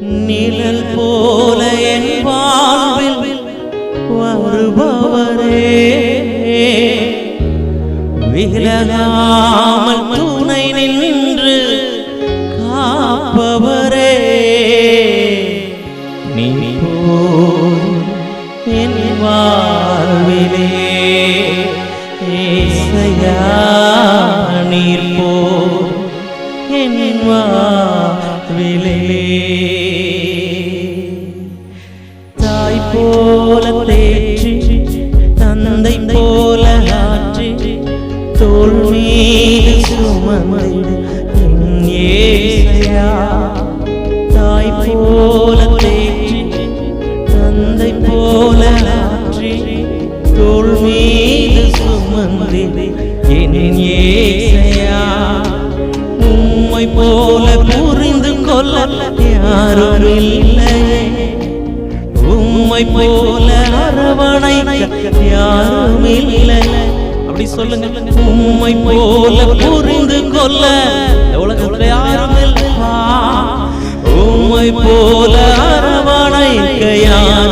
நிழல் போல என் வாழ்வில் வருபவரே, விலகாமல் துணை நின்று காப்பவரே, நீ போதும் என் வாழ்விலே ஏசையா, நீர் போதும் என் வாழ்விலே. தாய் போல தேற்றி தந்தை போல ஆற்றி தோள் மீது சுமந்து ஏசையா, தாய் போல தேற்றி தந்தை போல ஆற்றி தோள் மீது சுமந்து என் ஏசையா, உம்மை போல புரிந்து கொள்ள யாரும் இல்லை, உம்மை போல அரவணைக்க யாரும் இல்லை. அப்படி சொல்லுங்க, உம்மை போல புரிந்து கொள்ள உலகத்துல யாரும் இல்லை, உம்மை போல அரவணைக்க யாரும்